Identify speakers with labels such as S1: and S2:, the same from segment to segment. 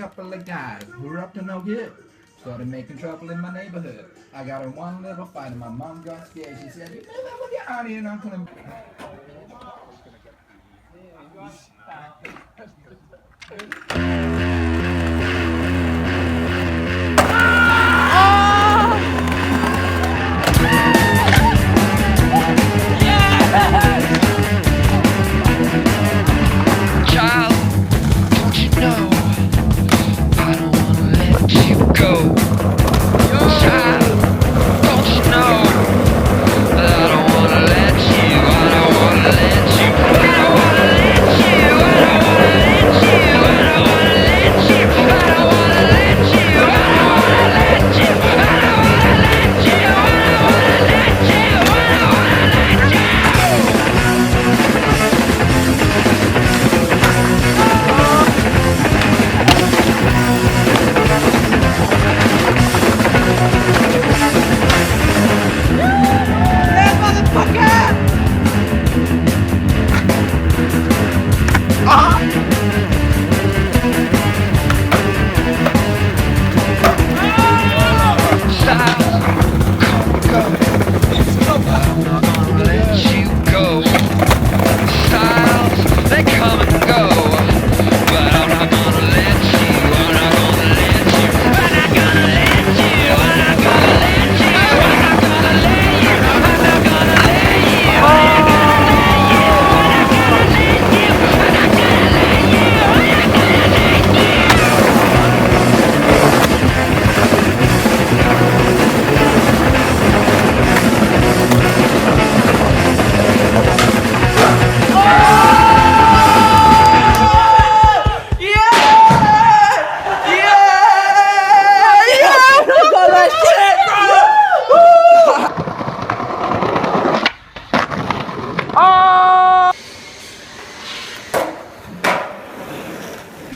S1: couple of guys who were up to no good. Started making trouble in my neighborhood. I got in one little fight and my mom got scared. She said, "You better look out here and uncle and..."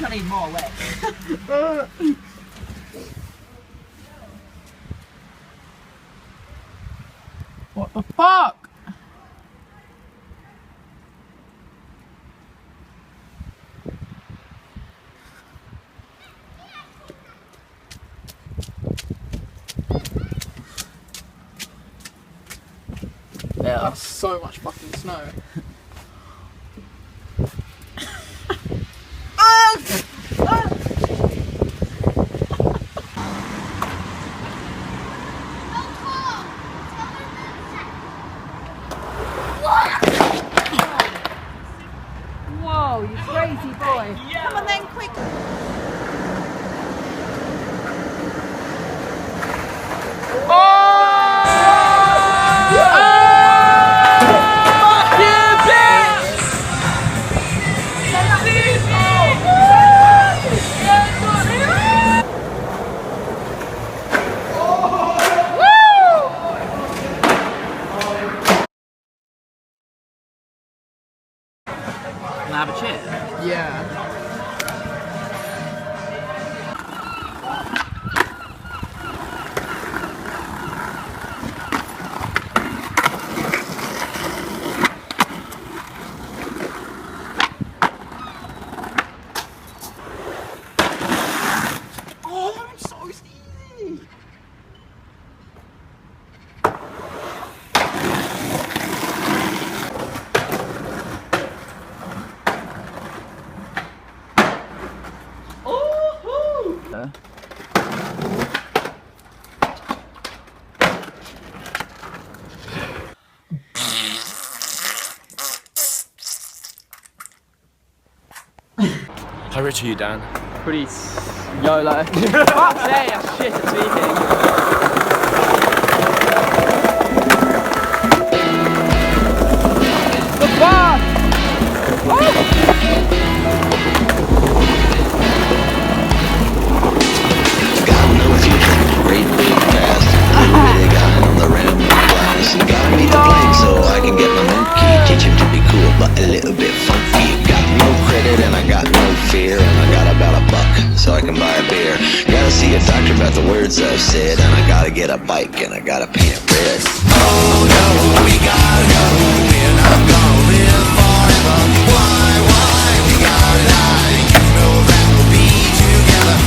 S2: I need more wet.
S3: What the fuck?
S2: Yeah.
S3: That's so much fucking snow.
S2: Whoa, you crazy boy. Come on then, quick. Can I have a chair?
S3: Yeah. Oh, I'm so easy.
S4: How rich are you, Dan?
S2: Pretty YOLO. Fuck's sake, I'm shit at speaking. The bar!
S5: Got no future, great big past. Big eye on the rim of glass. Gotta meet the plane so I can get my monkey. Teach him to be cool but a little bit funky. Got no credit and I got no fear. And I got about $1 so I can buy a beer. Gotta see a doctor about the words I've said. And I gotta get a bike and I gotta paint it red. Oh no, we gotta go. We're not gonna live forever. Why, we gotta die. You know that we'll be together.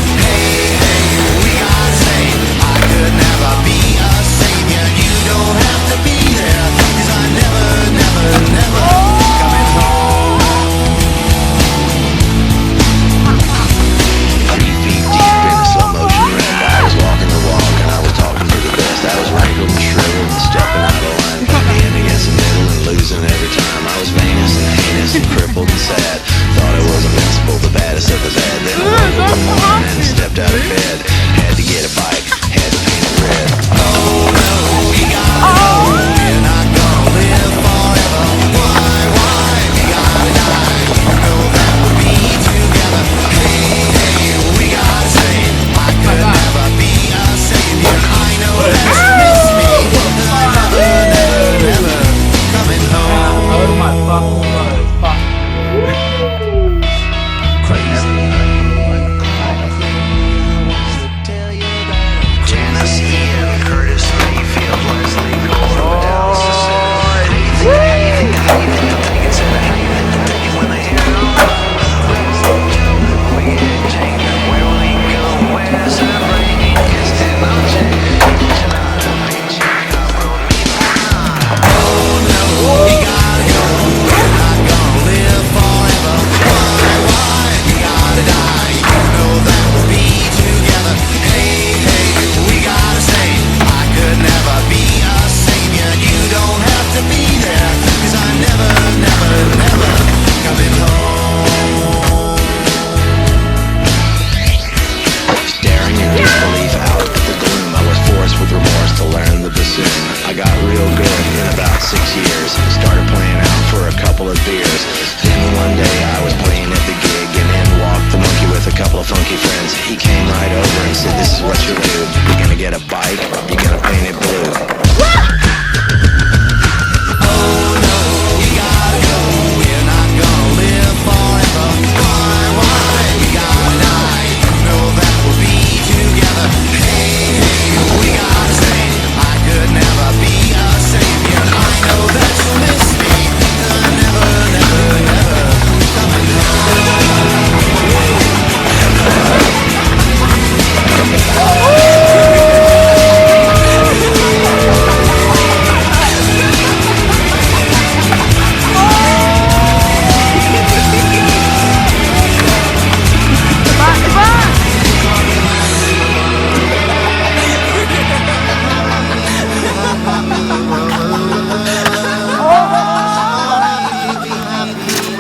S5: He came right over and said, this is what you're gonna do. You're gonna get a bike, you're gonna paint it blue.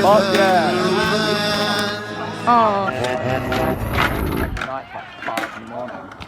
S2: Fuck yeah.
S3: Oh.
S2: Night, like 5 in the morning.